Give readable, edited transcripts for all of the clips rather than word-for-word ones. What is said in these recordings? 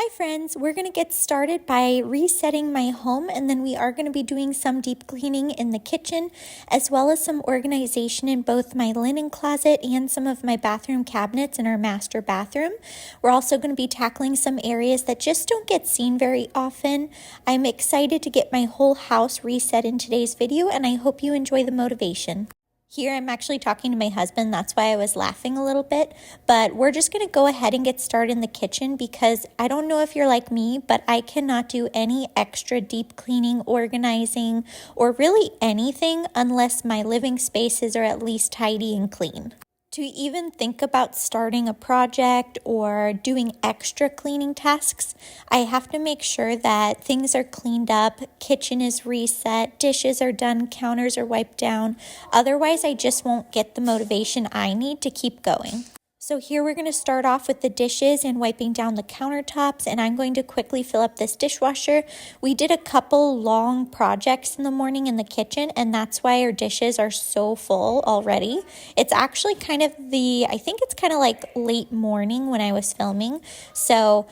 Hi friends, we're going to get started by resetting my home, and then we are going to be doing some deep cleaning in the kitchen as well as some organization in both my linen closet and some of my bathroom cabinets in our master bathroom. We're also going to be tackling some areas that just don't get seen very often. I'm excited to get my whole house reset in today's video, and I hope you enjoy the motivation. Here I'm actually talking to my husband, that's why I was laughing a little bit, but we're just going to go ahead and get started in the kitchen because I don't know if you're like me, but I cannot do any extra deep cleaning, organizing, or really anything unless my living spaces are at least tidy and clean. To even think about starting a project or doing extra cleaning tasks, I have to make sure that things are cleaned up, kitchen is reset, dishes are done, counters are wiped down. Otherwise, I just won't get the motivation I need to keep going. So here we're going to start off with the dishes and wiping down the countertops, and I'm going to quickly fill up this dishwasher. We did a couple long projects in the morning in the kitchen, and that's why our dishes are so full already. It's actually I think it's kind of like late morning when I was filming. So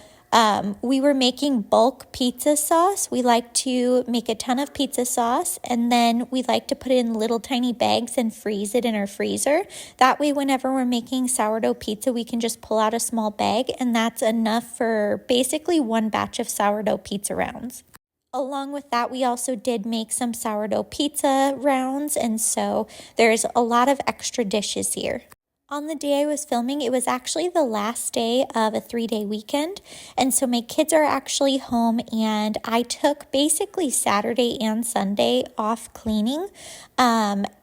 we were making bulk pizza sauce. We like to make a ton of pizza sauce, and then we like to put it in little tiny bags and freeze it in our freezer. That way, whenever we're making sourdough pizza, we can just pull out a small bag, and that's enough for basically one batch of sourdough pizza rounds. Along with that, we also did make some sourdough pizza rounds, and so there's a lot of extra dishes here. On the day I was filming, it was actually the last day of a 3-day weekend, and so my kids are actually home, and I took basically Saturday and Sunday off cleaning.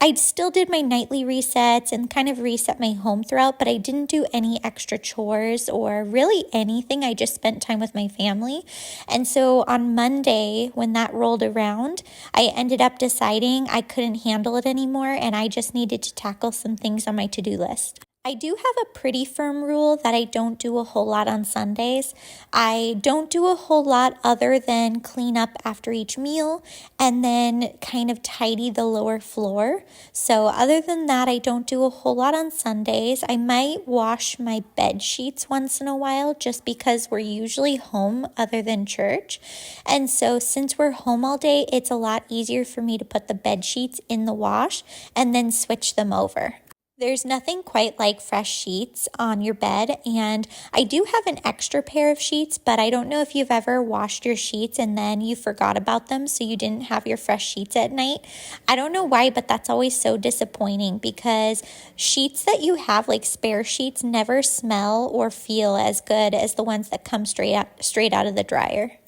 I still did my nightly resets and kind of reset my home throughout, but I didn't do any extra chores or really anything. I just spent time with my family, and so on Monday, when that rolled around, I ended up deciding I couldn't handle it anymore, and I just needed to tackle some things on my to-do list. I do have a pretty firm rule that I don't do a whole lot on Sundays. I don't do a whole lot other than clean up after each meal and then kind of tidy the lower floor. So other than that, I don't do a whole lot on Sundays. I might wash my bed sheets once in a while just because we're usually home other than church. And so since we're home all day, it's a lot easier for me to put the bed sheets in the wash and then switch them over. There's nothing quite like fresh sheets on your bed, and I do have an extra pair of sheets, but I don't know if you've ever washed your sheets and then you forgot about them, so you didn't have your fresh sheets at night. I don't know why, but that's always so disappointing because sheets that you have, like spare sheets, never smell or feel as good as the ones that come straight out of the dryer.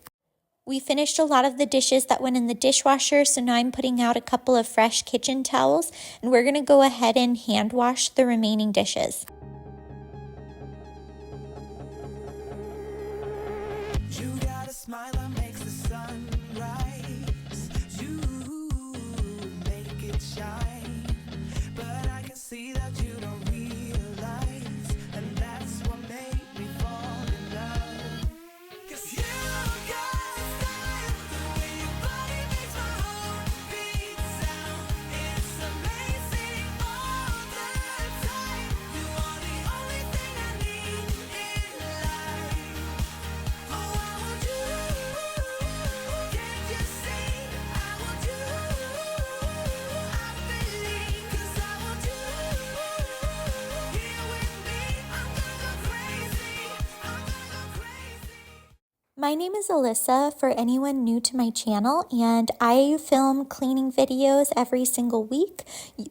We finished a lot of the dishes that went in the dishwasher, so now I'm putting out a couple of fresh kitchen towels, and we're going to go ahead and hand wash the remaining dishes. You got a smile that makes the sun rise. You make it shine, but I can see that you don't realize, and that's what made me fall in love. 'Cause you got My name is Alyssa, for anyone new to my channel, and I film cleaning videos every single week.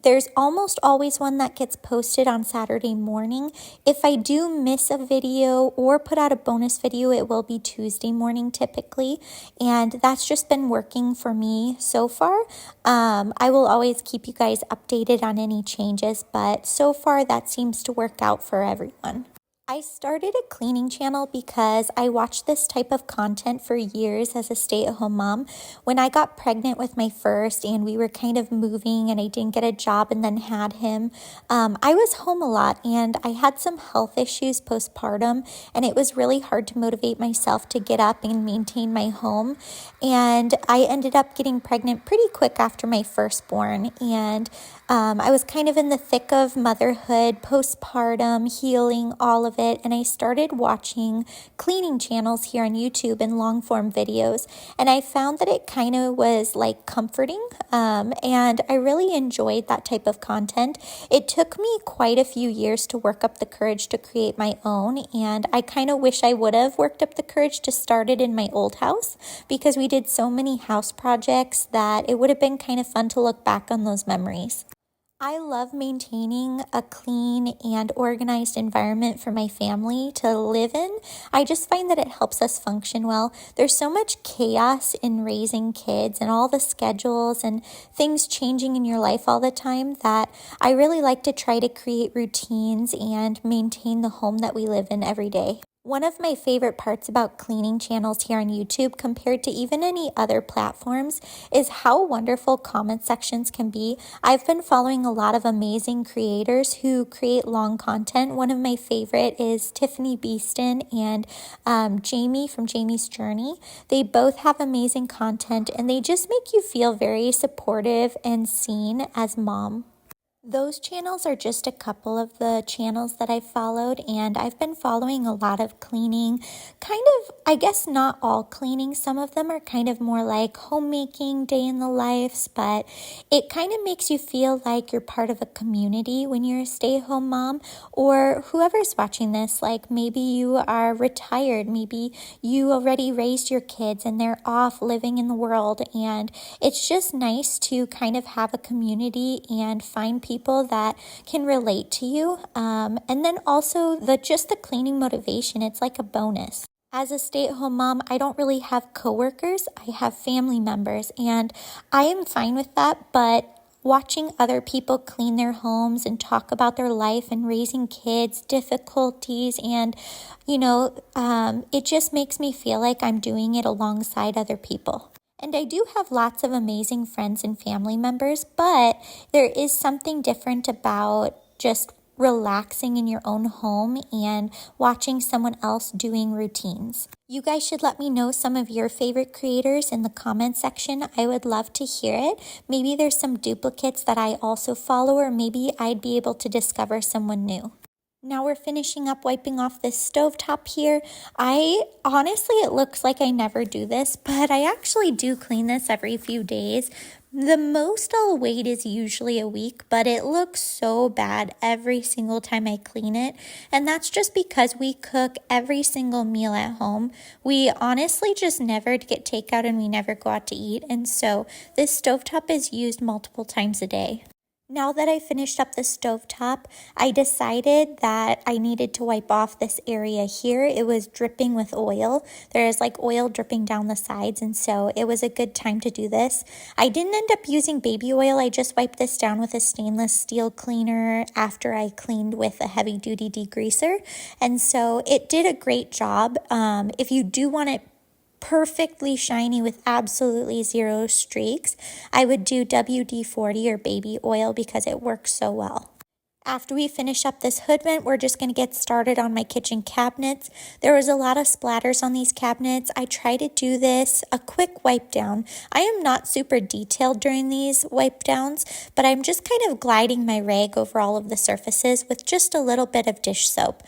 There's almost always one that gets posted on Saturday morning. If I do miss a video or put out a bonus video, it will be Tuesday morning typically, and that's just been working for me so far. I will always keep you guys updated on any changes, but so far that seems to work out for everyone. I started a cleaning channel because I watched this type of content for years as a stay-at-home mom. When I got pregnant with my first and we were kind of moving and I didn't get a job and then had him, I was home a lot and I had some health issues postpartum, and it was really hard to motivate myself to get up and maintain my home. And I ended up getting pregnant pretty quick after my firstborn, and I was kind of in the thick of motherhood, postpartum, healing, all of it, and I started watching cleaning channels here on YouTube and long form videos, and I found that it kind of was like comforting, and I really enjoyed that type of content. It took me quite a few years to work up the courage to create my own, and I kind of wish I would have worked up the courage to start it in my old house, because we did so many house projects that it would have been kind of fun to look back on those memories. I love maintaining a clean and organized environment for my family to live in. I just find that it helps us function well. There's so much chaos in raising kids and all the schedules and things changing in your life all the time that I really like to try to create routines and maintain the home that we live in every day. One of my favorite parts about cleaning channels here on YouTube compared to even any other platforms is how wonderful comment sections can be. I've been following a lot of amazing creators who create long content. One of my favorite is Tiffany Beeston and Jamie from Jamie's Journey. They both have amazing content and they just make you feel very supportive and seen as mom. Those channels are just a couple of the channels that I've followed, and I've been following a lot of cleaning, kind of, I guess not all cleaning. Some of them are kind of more like homemaking, day in the lives, but it kind of makes you feel like you're part of a community when you're a stay-at-home mom, or whoever's watching this, like maybe you are retired, maybe you already raised your kids and they're off living in the world, and it's just nice to kind of have a community and find people that can relate to you. And then also the cleaning motivation, it's like a bonus. As a stay-at-home mom, I don't really have coworkers. I have family members, and I am fine with that, but watching other people clean their homes and talk about their life and raising kids, difficulties, and, it just makes me feel like I'm doing it alongside other people. And I do have lots of amazing friends and family members, but there is something different about just relaxing in your own home and watching someone else doing routines. You guys should let me know some of your favorite creators in the comment section. I would love to hear it. Maybe there's some duplicates that I also follow, or maybe I'd be able to discover someone new. Now we're finishing up wiping off this stovetop here. Honestly, it looks like I never do this, but I actually do clean this every few days. The most I'll wait is usually a week, but it looks so bad every single time I clean it. And that's just because we cook every single meal at home. We honestly just never get takeout and we never go out to eat. And so this stovetop is used multiple times a day. Now that I finished up the stovetop, I decided that I needed to wipe off this area here. It was dripping with oil. There's like oil dripping down the sides, and so it was a good time to do this. I didn't end up using baby oil. I just wiped this down with a stainless steel cleaner after I cleaned with a heavy-duty degreaser, and so it did a great job. If you do want it perfectly shiny with absolutely zero streaks, I would do WD-40 or baby oil because it works so well. After we finish up this hood vent, we're just going to get started on my kitchen cabinets. There was a lot of splatters on these cabinets. I try to do this a quick wipe down. I am not super detailed during these wipe downs, but I'm just kind of gliding my rag over all of the surfaces with just a little bit of dish soap.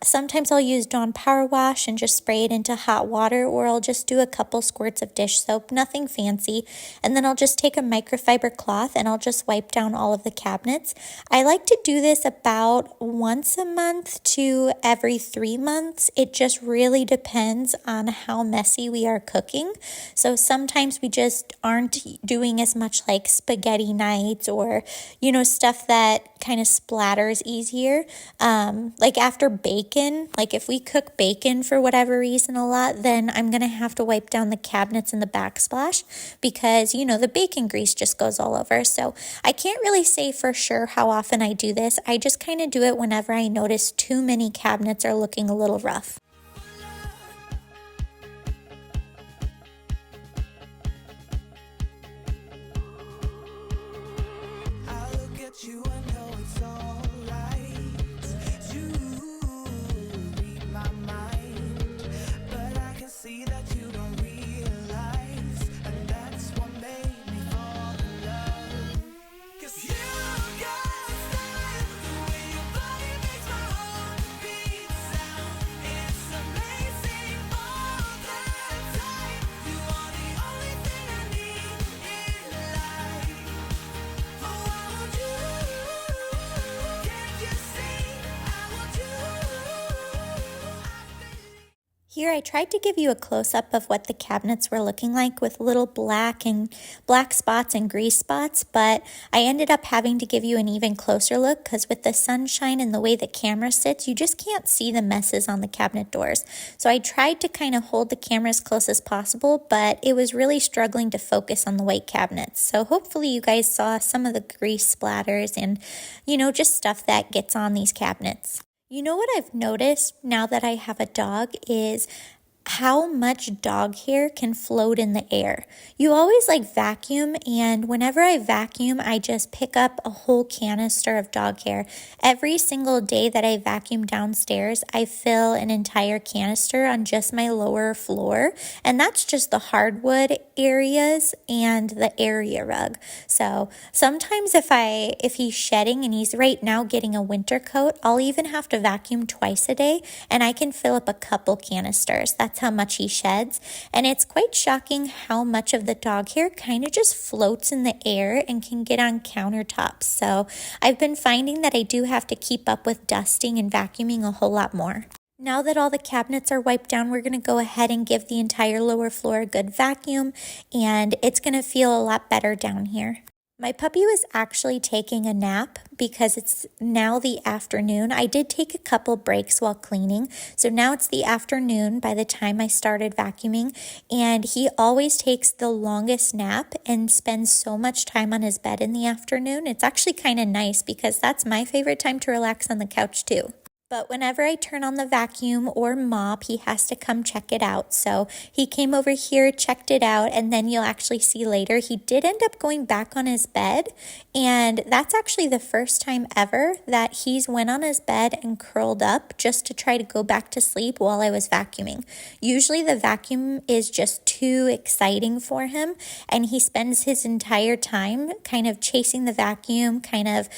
Sometimes I'll use Dawn Power Wash and just spray it into hot water, or I'll just do a couple squirts of dish soap, nothing fancy. And then I'll just take a microfiber cloth and I'll just wipe down all of the cabinets. I like to do this about once a month to every 3 months. It just really depends on how messy we are cooking. So sometimes we just aren't doing as much like spaghetti nights or, stuff that kind of splatters easier. Like after bacon, like if we cook bacon for whatever reason a lot, then I'm going to have to wipe down the cabinets and the backsplash because, the bacon grease just goes all over. So I can't really say for sure how often I do this. I just kind of do it whenever I notice too many cabinets are looking a little rough. Here I tried to give you a close-up of what the cabinets were looking like with little black spots and grease spots, but I ended up having to give you an even closer look because with the sunshine and the way the camera sits, you just can't see the messes on the cabinet doors. So I tried to kind of hold the camera as close as possible, but it was really struggling to focus on the white cabinets. So hopefully you guys saw some of the grease splatters and, just stuff that gets on these cabinets. You know what I've noticed now that I have a dog is how much dog hair can float in the air. You always vacuum, and whenever I vacuum, I just pick up a whole canister of dog hair. Every single day that I vacuum downstairs, I fill an entire canister on just my lower floor, and that's just the hardwood areas and the area rug. So sometimes if he's shedding and he's right now getting a winter coat, I'll even have to vacuum twice a day, and I can fill up a couple canisters. That's how much he sheds, and it's quite shocking how much of the dog hair kind of just floats in the air and can get on countertops. So I've been finding that I do have to keep up with dusting and vacuuming a whole lot more. Now that all the cabinets are wiped down, we're going to go ahead and give the entire lower floor a good vacuum, and it's going to feel a lot better down here. My puppy was actually taking a nap because it's now the afternoon. I did take a couple breaks while cleaning, so now it's the afternoon by the time I started vacuuming, and he always takes the longest nap and spends so much time on his bed in the afternoon. It's actually kind of nice because that's my favorite time to relax on the couch too. But whenever I turn on the vacuum or mop, he has to come check it out. So he came over here, checked it out, and then you'll actually see later he did end up going back on his bed. And that's actually the first time ever that he's went on his bed and curled up just to try to go back to sleep while I was vacuuming. Usually the vacuum is just too exciting for him, and he spends his entire time kind of chasing the vacuum, kind of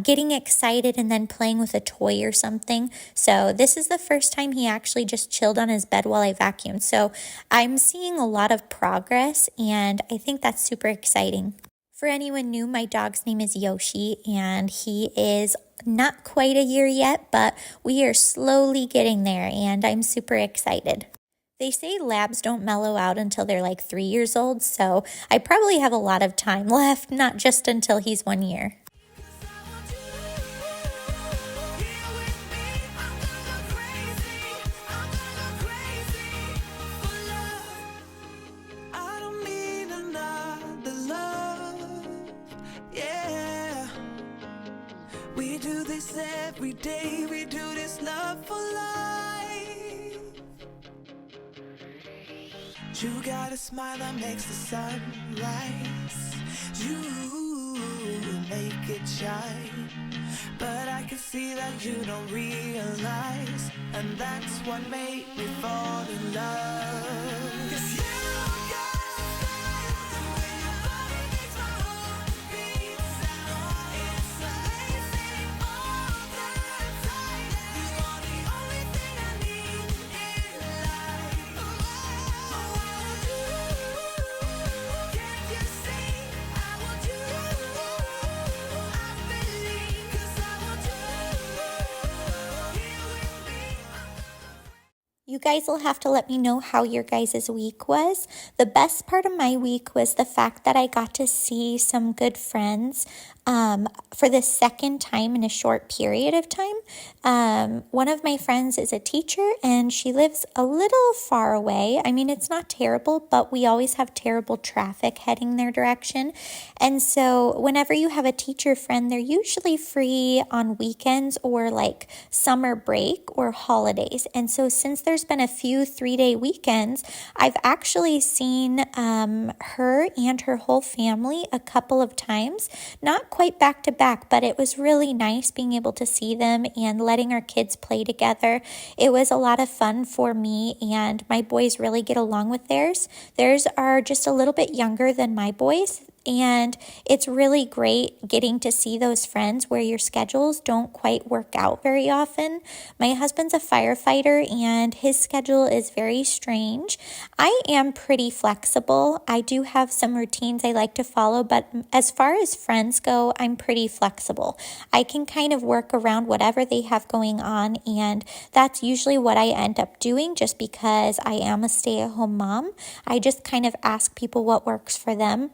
getting excited and then playing with a toy or something. So this is the first time he actually just chilled on his bed while I vacuumed. So I'm seeing a lot of progress, and I think that's super exciting. For anyone new, my dog's name is Yoshi, and he is not quite a year yet, but we are slowly getting there, and I'm super excited. They say labs don't mellow out until they're 3 years old, so I probably have a lot of time left, not just until he's 1 year. We do this every day, we do this love for life. You got a smile that makes the sun rise. You make it shine, but I can see that you don't realize, and that's what made me fall in love. 'Cause you got the way your body makes my heart beat sound. It's amazing all the time. You are the only thing I need in life. Oh, I want you. Can't you see? I want you. I believe, 'cause I want you here with me. You guys will have to let me know how your guys' week was. The best part of my week was the fact that I got to see some good friends for the second time in a short period of time. One of my friends is a teacher, and she lives a little far away. I mean, it's not terrible, but we always have terrible traffic heading their direction. And so whenever you have a teacher friend, they're usually free on weekends or summer break or holidays. And so since there's been a few 3-day weekends, I've actually seen her and her whole family a couple of times, not quite back to back, but it was really nice being able to see them and letting our kids play together. It was a lot of fun for me, and my boys really get along with theirs. Theirs are just a little bit younger than my boys. and it's really great getting to see those friends where your schedules don't quite work out very often. My husband's a firefighter and his schedule is very strange. I am pretty flexible. I do have some routines I like to follow, but as far as friends go, I'm pretty flexible. I can kind of work around whatever they have going on, and that's usually what I end up doing just because I am a stay-at-home mom. I just kind of ask people what works for them.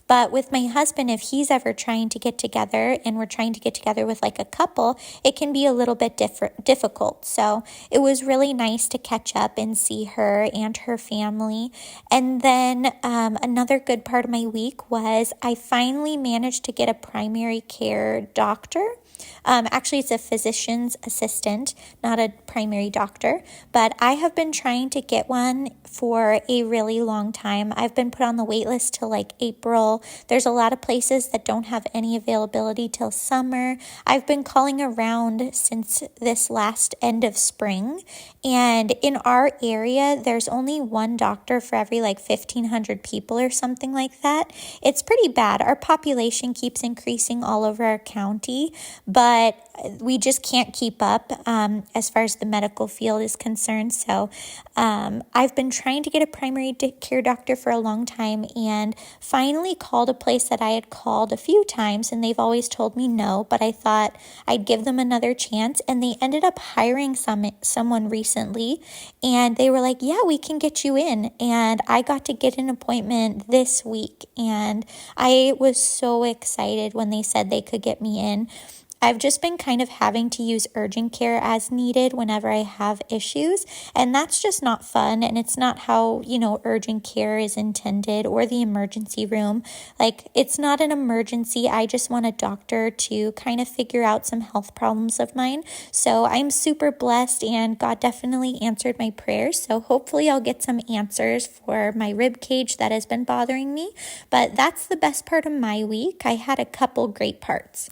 But with my husband, if he's ever trying to get together and we're trying to get together with like a couple, it can be a little bit difficult. So it was really nice to catch up and see her and her family. And then another good part of my week was I finally managed to get a primary care doctor. Actually, it's a physician's assistant, not a primary doctor, but I have been trying to get one for a really long time. I've been put on the wait list till like April. There's a lot of places that don't have any availability till summer. I've been calling around since this last end of spring, and in our area, there's only one doctor for every like 1,500 people or something like that. It's pretty bad. Our population keeps increasing all over our county, but we just can't keep up as far as the medical field is concerned. So I've been trying to get a primary care doctor for a long time and finally called a place that I had called a few times and they've always told me no, but I thought I'd give them another chance, and they ended up hiring someone recently, and they were like, yeah, we can get you in. And I got to get an appointment this week, and I was so excited when they said they could get me in. I've just been kind of having to use urgent care as needed whenever I have issues, and that's just not fun, and it's not how, urgent care is intended, or the emergency room. Like, it's not an emergency. I just want a doctor to kind of figure out some health problems of mine. So I'm super blessed, and God definitely answered my prayers. So hopefully I'll get some answers for my rib cage that has been bothering me. But that's the best part of my week. I had a couple great parts.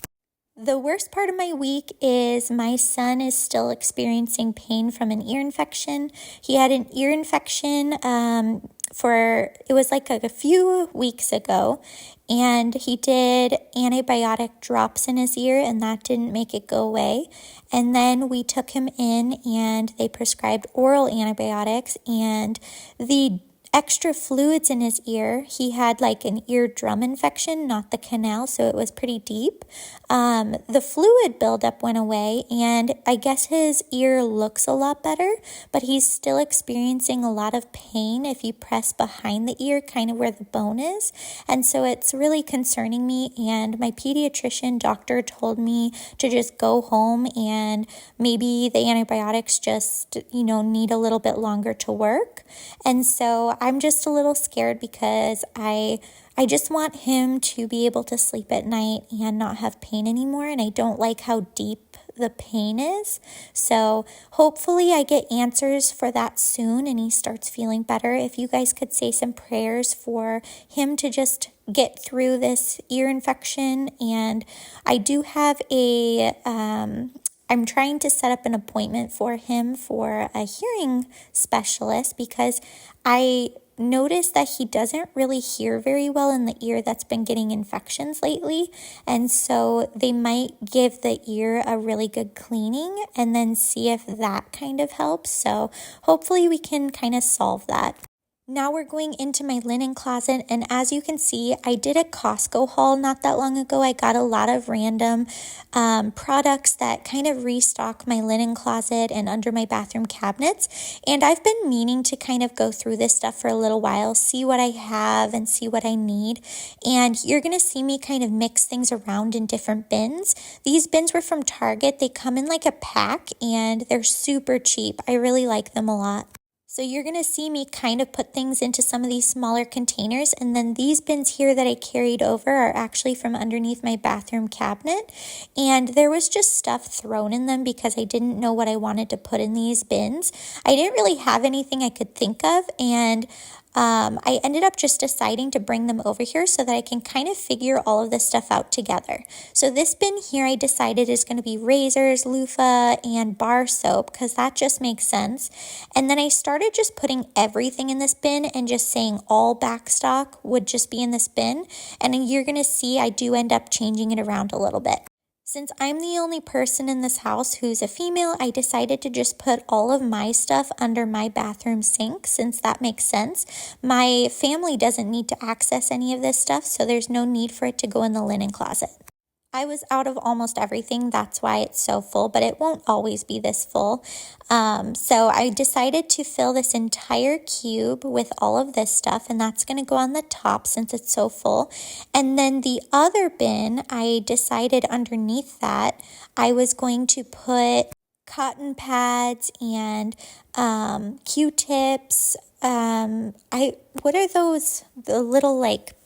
The worst part of my week is my son is still experiencing pain from an ear infection. He had an ear infection it was like a few weeks ago, and he did antibiotic drops in his ear, and that didn't make it go away. And then we took him in and they prescribed oral antibiotics, and the extra fluids in his ear. He had like an eardrum infection, not the canal, so it was pretty deep. The fluid buildup went away, and I guess his ear looks a lot better, but he's still experiencing a lot of pain if you press behind the ear, kind of where the bone is. And so it's really concerning me, and my pediatrician doctor told me to just go home, and maybe the antibiotics just, need a little bit longer to work. And so I'm just a little scared because I just want him to be able to sleep at night and not have pain anymore, and I don't like how deep the pain is. So hopefully I get answers for that soon and he starts feeling better. If you guys could say some prayers for him to just get through this ear infection. And I do have I'm trying to set up an appointment for him for a hearing specialist because I noticed that he doesn't really hear very well in the ear that's been getting infections lately. And so they might give the ear a really good cleaning and then see if that kind of helps. So hopefully we can kind of solve that. Now we're going into my linen closet, and as you can see, I did a Costco haul not that long ago. I got a lot of random products that kind of restock my linen closet and under my bathroom cabinets, and I've been meaning to kind of go through this stuff for a little while, see what I have and see what I need, and you're going to see me kind of mix things around in different bins. These bins were from Target. They come in like a pack, and they're super cheap. I really like them a lot. So you're going to see me kind of put things into some of these smaller containers, and then these bins here that I carried over are actually from underneath my bathroom cabinet, and there was just stuff thrown in them because I didn't know what I wanted to put in these bins. I didn't really have anything I could think of, and I ended up just deciding to bring them over here so that I can kind of figure all of this stuff out together. So this bin here I decided is going to be razors, loofah, and bar soap because that just makes sense. And then I started just putting everything in this bin and just saying all backstock would just be in this bin. And you're going to see I do end up changing it around a little bit. Since I'm the only person in this house who's a female, I decided to just put all of my stuff under my bathroom sink since that makes sense. My family doesn't need to access any of this stuff, so there's no need for it to go in the linen closet. I was out of almost everything, that's why it's so full, but it won't always be this full. So I decided to fill this entire cube with all of this stuff, and that's going to go on the top since it's so full. And then the other bin, I decided underneath that, I was going to put cotton pads and Q-tips. What are those, the little like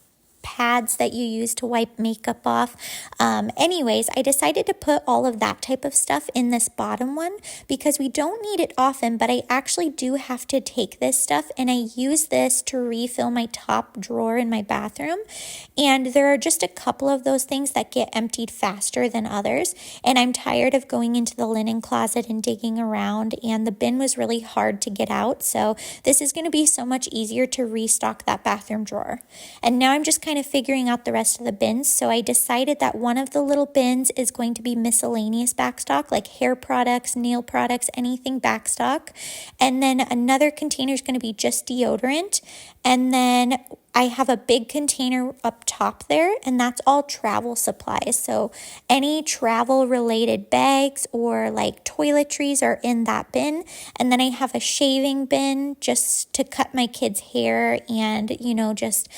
pads that you use to wipe makeup off. Anyways, I decided to put all of that type of stuff in this bottom one because we don't need it often, but I actually do have to take this stuff and I use this to refill my top drawer in my bathroom. And there are just a couple of those things that get emptied faster than others. And I'm tired of going into the linen closet and digging around, and the bin was really hard to get out. So this is going to be so much easier to restock that bathroom drawer. And now I'm just kind of figuring out the rest of the bins. So I decided that one of the little bins is going to be miscellaneous backstock, like hair products, nail products, anything backstock. And then another container is going to be just deodorant. And then I have a big container up top there, and that's all travel supplies. So any travel related bags or like toiletries are in that bin. And then I have a shaving bin just to cut my kids' hair and, just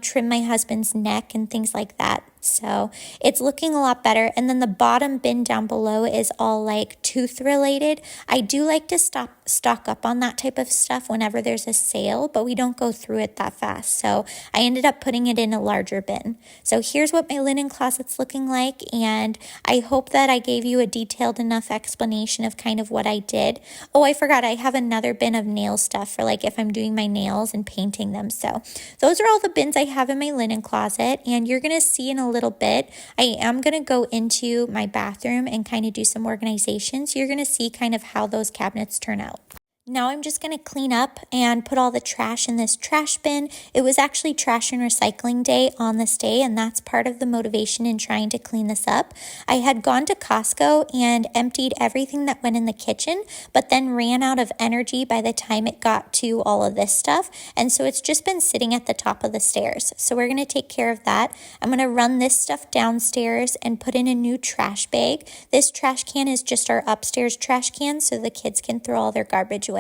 trim my husband's neck and things like that. So it's looking a lot better. And then the bottom bin down below is all like tooth related. I do like to stock up on that type of stuff whenever there's a sale, but we don't go through it that fast. So I ended up putting it in a larger bin. So here's what my linen closet's looking like. And I hope that I gave you a detailed enough explanation of kind of what I did. Oh, I forgot. I have another bin of nail stuff for like if I'm doing my nails and painting them. So those are all the bins I have in my linen closet. And you're going to see in a little bit, I am going to go into my bathroom and kind of do some organization. So you're going to see kind of how those cabinets turn out. Now I'm just going to clean up and put all the trash in this trash bin. It was actually trash and recycling day on this day, and that's part of the motivation in trying to clean this up. I had gone to Costco and emptied everything that went in the kitchen, but then ran out of energy by the time it got to all of this stuff. And so it's just been sitting at the top of the stairs. So we're going to take care of that. I'm going to run this stuff downstairs and put in a new trash bag. This trash can is just our upstairs trash can so the kids can throw all their garbage away.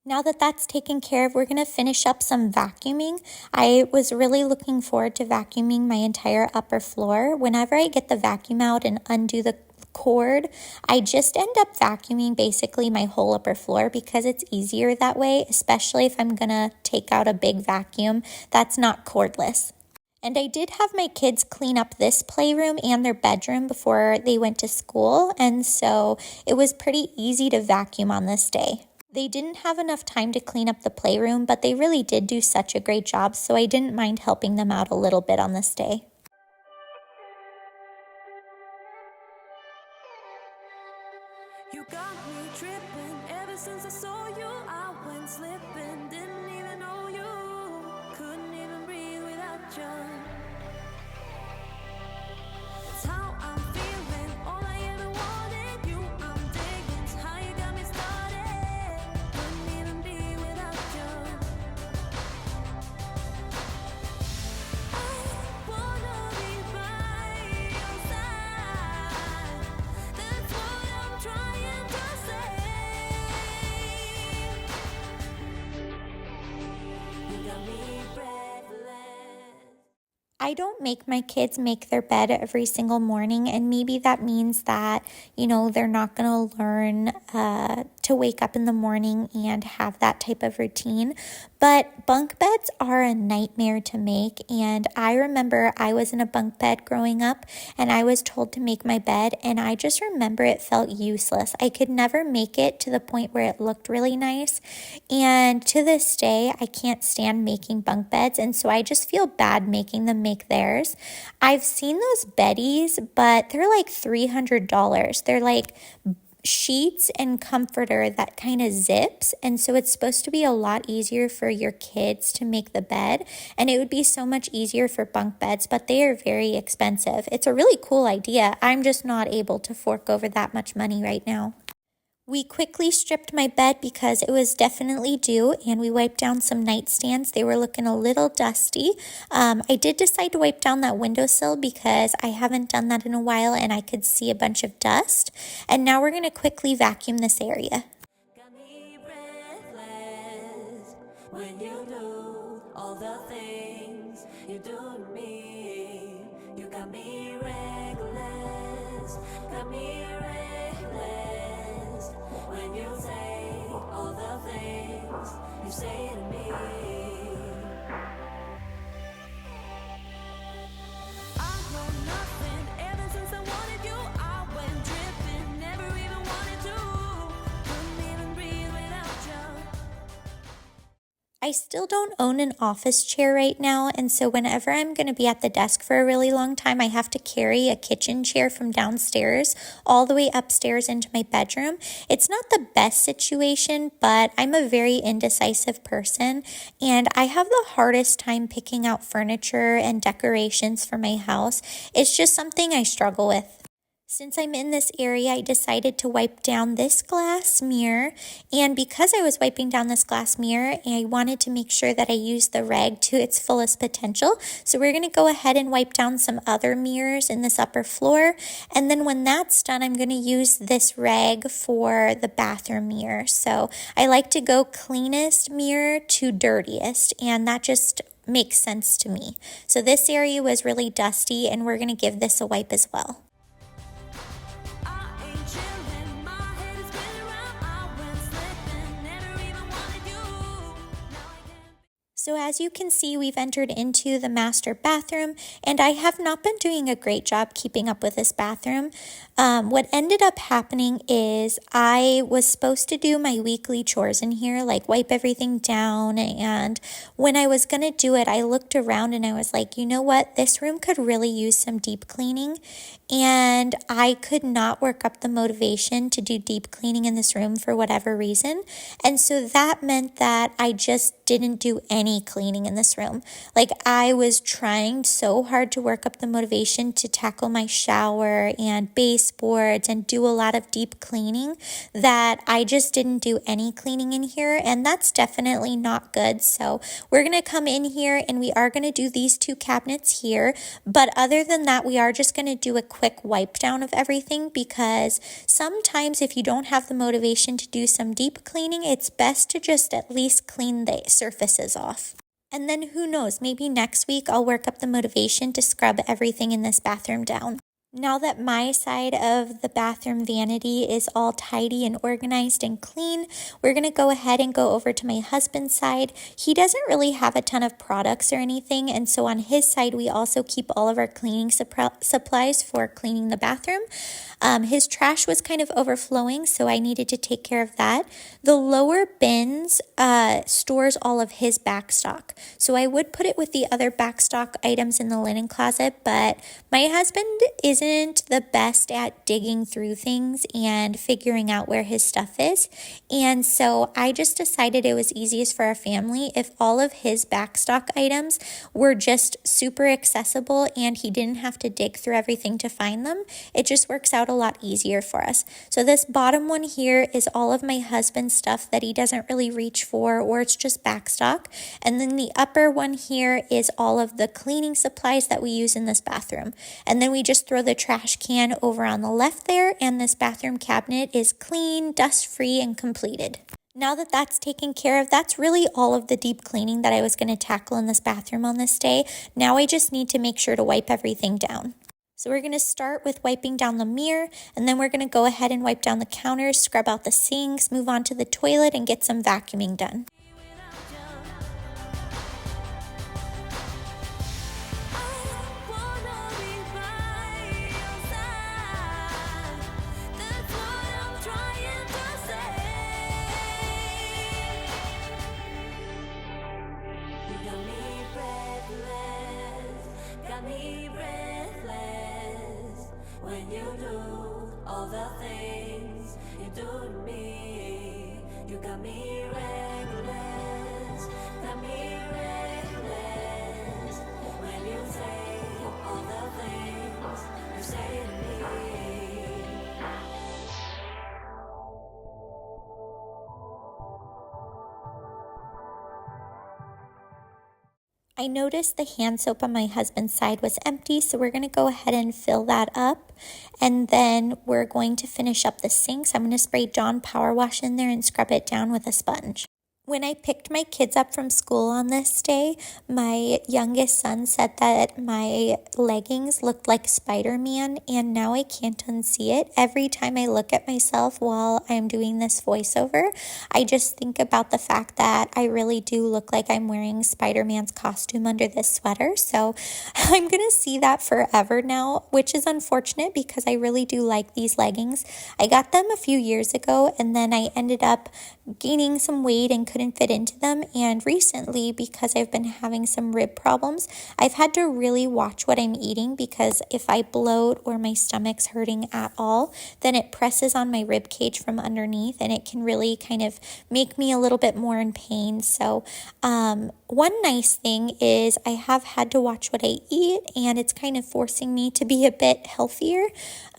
Now that that's taken care of, we're going to finish up some vacuuming. I was really looking forward to vacuuming my entire upper floor. Whenever I get the vacuum out and undo the cord, I just end up vacuuming basically my whole upper floor because it's easier that way, especially if I'm going to take out a big vacuum that's not cordless. And I did have my kids clean up this playroom and their bedroom before they went to school, and so it was pretty easy to vacuum on this day. They didn't have enough time to clean up the playroom, but they really did do such a great job, so I didn't mind helping them out a little bit on this day. You got me tripping ever since I saw you. I went slipping, didn't even know you. Couldn't even breathe without you. It's how I'm feeling, all I ever wanted. You, I'm digging, it's how you got me started. Couldn't even be without you. I wanna be by your side. That's what I'm trying to say. You got me breathless. I don't make my kids make their bed every single morning, and maybe that means that, they're not going to learn to to wake up in the morning and have that type of routine. But bunk beds are a nightmare to make, and I remember I was in a bunk bed growing up and I was told to make my bed, and I just remember it felt useless. I could never make it to the point where it looked really nice, and to this day I can't stand making bunk beds, and so I just feel bad making them make theirs. I've seen those beddies, but they're like $300. They're like sheets and comforter that kind of zips, and so it's supposed to be a lot easier for your kids to make the bed, and it would be so much easier for bunk beds, but they are very expensive. It's a really cool idea. I'm just not able to fork over that much money right now. We quickly stripped my bed because it was definitely due, and we wiped down some nightstands. They were looking a little dusty. I did decide to wipe down that windowsill because I haven't done that in a while and I could see a bunch of dust. And now we're going to quickly vacuum this area. Got me breathless when you do all the things you do to me. You got me reckless, got me reckless when you say all the things you say to me. I know nothing ever since I wanted you. I went dripping, never even wanted to. Couldn't even breathe without you. I still don't own an office chair right now, and so whenever I'm going to be at the desk for a really long time, I have to carry a kitchen chair from downstairs all the way upstairs into my bedroom. It's not the best situation, but I'm a very indecisive person, and I have the hardest time picking out furniture and decorations for my house. It's just something I struggle with. Since I'm in this area, I decided to wipe down this glass mirror, and because I was wiping down this glass mirror, I wanted to make sure that I used the rag to its fullest potential. So we're going to go ahead and wipe down some other mirrors in this upper floor, and then when that's done, I'm going to use this rag for the bathroom mirror. So I like to go cleanest mirror to dirtiest, and that just makes sense to me. So this area was really dusty, and we're going to give this a wipe as well. I ain't chillin', my head is spinning round. I went slipping, never even wanted you. Now I can't. So as you can see, we've entered into the master bathroom, and I have not been doing a great job keeping up with this bathroom. What ended up happening is I was supposed to do my weekly chores in here, like wipe everything down, and when I was going to do it, I looked around and I was like, you know what, this room could really use some deep cleaning, and I could not work up the motivation to do deep cleaning in this room for whatever reason, and so that meant that I just didn't do any cleaning in this room. Like, I was trying so hard to work up the motivation to tackle my shower and baseboards and do a lot of deep cleaning that I just didn't do any cleaning in here, and that's definitely not good. So we're going to come in here and we are going to do these two cabinets here, but other than that, we are just going to do a quick wipe down of everything, because sometimes if you don't have the motivation to do some deep cleaning, it's best to just at least clean the surfaces off. And then who knows, maybe next week I'll work up the motivation to scrub everything in this bathroom down. Now that my side of the bathroom vanity is all tidy and organized and clean, we're going to go ahead and go over to my husband's side. He doesn't really have a ton of products or anything, and so on his side, we also keep all of our cleaning supplies for cleaning the bathroom. His trash was kind of overflowing, so I needed to take care of that. The lower bins stores all of his backstock, so I would put it with the other backstock items in the linen closet, but my husband isn't the best at digging through things and figuring out where his stuff is, and so I just decided it was easiest for our family if all of his backstock items were just super accessible and he didn't have to dig through everything to find them. It just works out a lot easier for us. So this bottom one here is all of my husband's stuff that he doesn't really reach for, or it's just backstock, and then the upper one here is all of the cleaning supplies that we use in this bathroom, and then we just throw the trash can over on the left there, and this bathroom cabinet is clean, dust-free, and completed. Now that that's taken care of, that's really all of the deep cleaning that I was going to tackle in this bathroom on this day. Now I just need to make sure to wipe everything down. So we're going to start with wiping down the mirror, and then we're going to go ahead and wipe down the counters, scrub out the sinks, move on to the toilet, and get some vacuuming done. When you do all the things you do to me, you got me reckless, got me reckless. When you say all the things you say to me. I noticed the hand soap on my husband's side was empty, so we're going to go ahead and fill that up. And then we're going to finish up the sinks. I'm going to spray Dawn Power Wash in there and scrub it down with a sponge. When I picked my kids up from school on this day, my youngest son said that my leggings looked like Spider-Man, and now I can't unsee it. Every time I look at myself while I'm doing this voiceover, I just think about the fact that I really do look like I'm wearing Spider-Man's costume under this sweater. So I'm going to see that forever now, which is unfortunate because I really do like these leggings. I got them a few years ago, and then I ended up gaining some weight and couldn't fit into them. And recently, because I've been having some rib problems, I've had to really watch what I'm eating, because if I bloat or my stomach's hurting at all, then it presses on my rib cage from underneath, and it can really kind of make me a little bit more in pain. So one nice thing is I have had to watch what I eat, and it's kind of forcing me to be a bit healthier,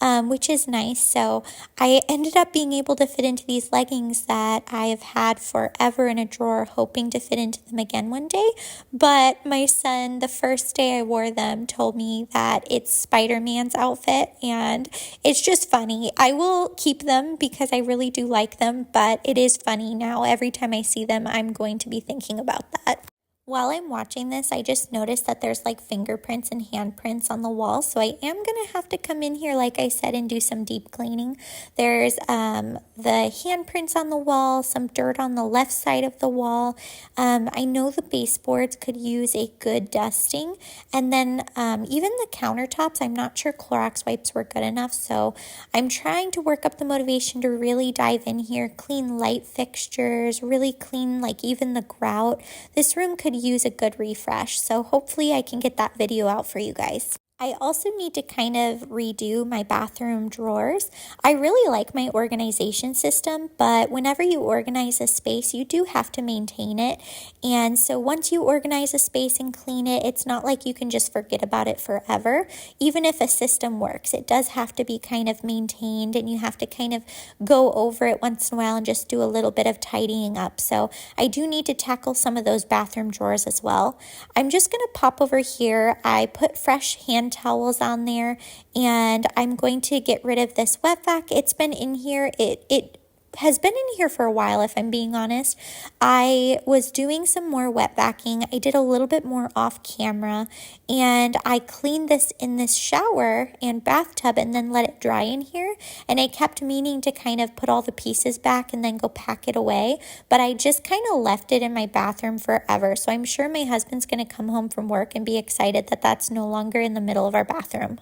which is nice. So I ended up being able to fit into these leggings that I have had forever in a drawer, hoping to fit into them again one day. But my son, the first day I wore them, told me that it's Spider-Man's outfit, and it's just funny. I will keep them because I really do like them, but it is funny now. Every time I see them, I'm going to be thinking about that. While I'm watching this, I just noticed that there's like fingerprints and handprints on the wall. So I am going to have to come in here, like I said, and do some deep cleaning. There's the handprints on the wall, some dirt on the left side of the wall. I know the baseboards could use a good dusting. And then even the countertops, I'm not sure Clorox wipes were good enough. So I'm trying to work up the motivation to really dive in here, clean light fixtures, really clean like even the grout. This room could use a good refresh, so hopefully I can get that video out for you guys. I also need to kind of redo my bathroom drawers. I really like my organization system, but whenever you organize a space, you do have to maintain it. And so once you organize a space and clean it, it's not like you can just forget about it forever. Even if a system works, it does have to be kind of maintained, and you have to kind of go over it once in a while and just do a little bit of tidying up. So I do need to tackle some of those bathroom drawers as well. I'm just going to pop over here. I put fresh hand towels on there, and I'm going to get rid of this wet vac. It's been in here. It has been in here for a while, if I'm being honest. I was doing some more wet vacuuming. I did a little bit more off camera, and I cleaned this in this shower and bathtub and then let it dry in here. And I kept meaning to kind of put all the pieces back and then go pack it away, but I just kind of left it in my bathroom forever. So I'm sure my husband's going to come home from work and be excited that that's no longer in the middle of our bathroom.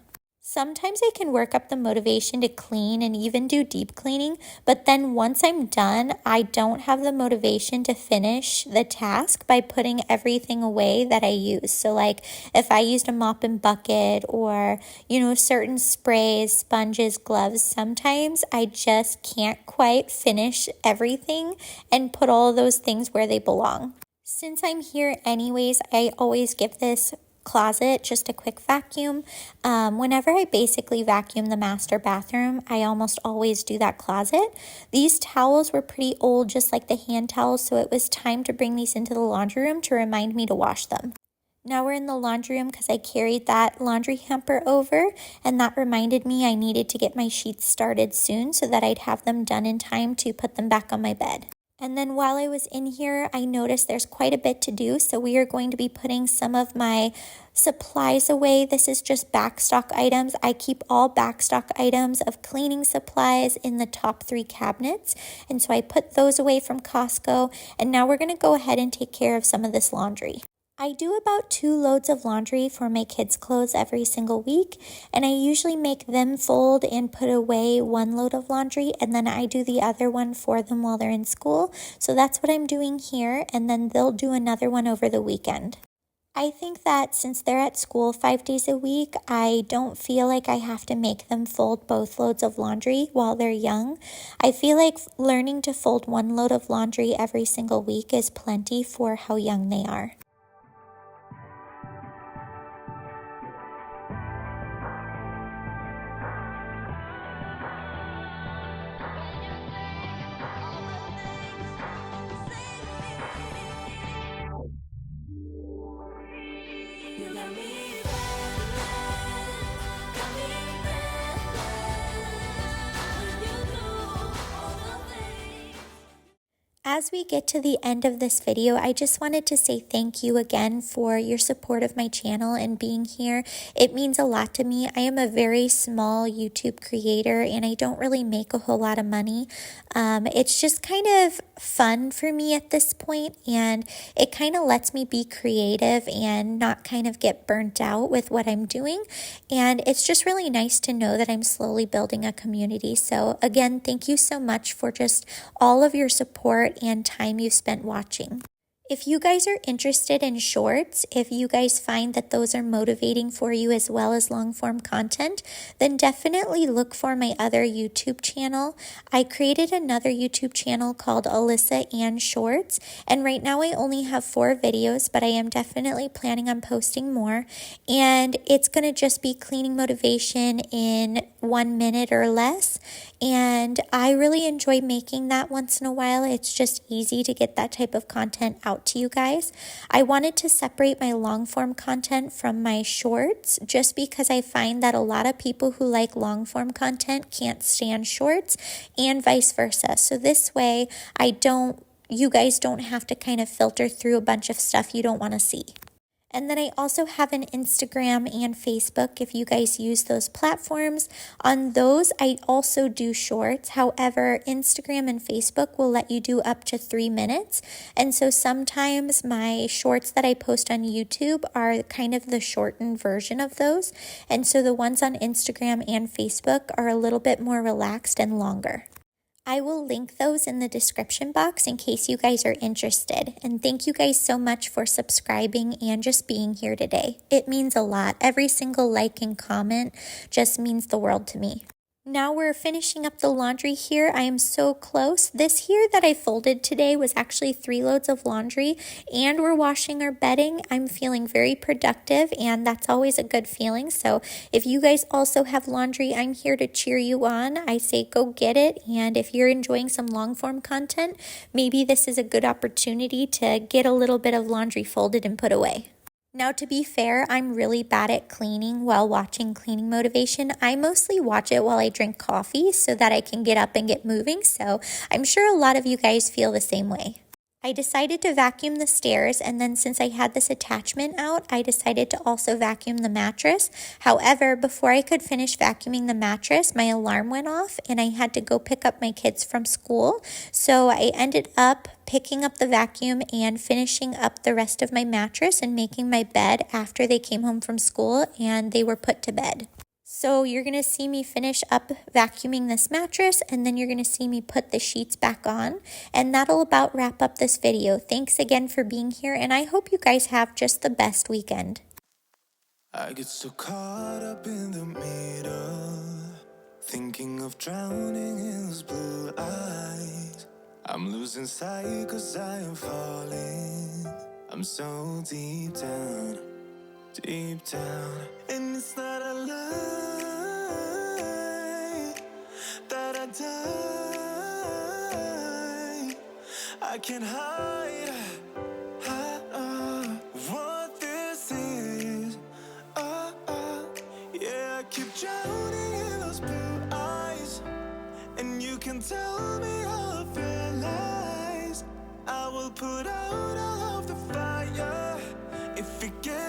Sometimes I can work up the motivation to clean and even do deep cleaning, but then once I'm done, I don't have the motivation to finish the task by putting everything away that I use. So like if I used a mop and bucket or, certain sprays, sponges, gloves, sometimes I just can't quite finish everything and put all of those things where they belong. Since I'm here anyways, I always give this closet just a quick vacuum. Whenever I basically vacuum the master bathroom, I almost always do that closet. These towels were pretty old, just like the hand towels, so it was time to bring these into the laundry room to remind me to wash them. Now we're in the laundry room because I carried that laundry hamper over, and that reminded me I needed to get my sheets started soon so that I'd have them done in time to put them back on my bed. And then while I was in here, I noticed there's quite a bit to do. So we are going to be putting some of my supplies away. This is just backstock items. I keep all backstock items of cleaning supplies in the top 3 cabinets. And so I put those away from Costco. And now we're going to go ahead and take care of some of this laundry. I do about 2 loads of laundry for my kids' clothes every single week, and I usually make them fold and put away 1 load of laundry, and then I do the other one for them while they're in school. So that's what I'm doing here, and then they'll do another one over the weekend. I think that since they're at school 5 days a week, I don't feel like I have to make them fold both loads of laundry while they're young. I feel like learning to fold 1 load of laundry every single week is plenty for how young they are. As we get to the end of this video, I just wanted to say thank you again for your support of my channel and being here. It means a lot to me. I am a very small YouTube creator and I don't really make a whole lot of money. It's just kind of fun for me at this point, and it kind of lets me be creative and not kind of get burnt out with what I'm doing. And it's just really nice to know that I'm slowly building a community. So again, thank you so much for just all of your support and time you've spent watching. If you guys are interested in shorts, if you guys find that those are motivating for you as well as long form content, then definitely look for my other YouTube channel. I created another YouTube channel called Alyssa and Shorts, and right now I only have 4 videos, but I am definitely planning on posting more, and it's going to just be cleaning motivation in 1 minute or less, and I really enjoy making that once in a while. It's just easy to get that type of content out to you guys. I wanted to separate my long form content from my shorts just because I find that a lot of people who like long form content can't stand shorts and vice versa. So this way you guys don't have to kind of filter through a bunch of stuff you don't want to see. And then I also have an Instagram and Facebook if you guys use those platforms. On those, I also do shorts. However, Instagram and Facebook will let you do up to 3 minutes. And so sometimes my shorts that I post on YouTube are kind of the shortened version of those. And so the ones on Instagram and Facebook are a little bit more relaxed and longer. I will link those in the description box in case you guys are interested. And thank you guys so much for subscribing and just being here today. It means a lot. Every single like and comment just means the world to me. Now we're finishing up the laundry here. I am so close. This here that I folded today was actually 3 loads of laundry, and we're washing our bedding. I'm feeling very productive, and that's always a good feeling. So if you guys also have laundry, I'm here to cheer you on. I say go get it, and if you're enjoying some long form content, maybe this is a good opportunity to get a little bit of laundry folded and put away. Now, to be fair, I'm really bad at cleaning while watching Cleaning Motivation. I mostly watch it while I drink coffee so that I can get up and get moving. So I'm sure a lot of you guys feel the same way. I decided to vacuum the stairs, and then since I had this attachment out, I decided to also vacuum the mattress. However, before I could finish vacuuming the mattress, my alarm went off and I had to go pick up my kids from school. So I ended up picking up the vacuum and finishing up the rest of my mattress and making my bed after they came home from school and they were put to bed. So you're going to see me finish up vacuuming this mattress, and then you're going to see me put the sheets back on, and that'll about wrap up this video. Thanks again for being here, and I hope you guys have just the best weekend. I get so caught up in the middle, thinking of drowning in those blue eyes. I'm losing sight 'cause I am falling. I'm so deep down, and it's not a lie that I die. I can't hide what this is. Yeah, I keep drowning in those blue eyes, and you can tell me all of your lies. If it gets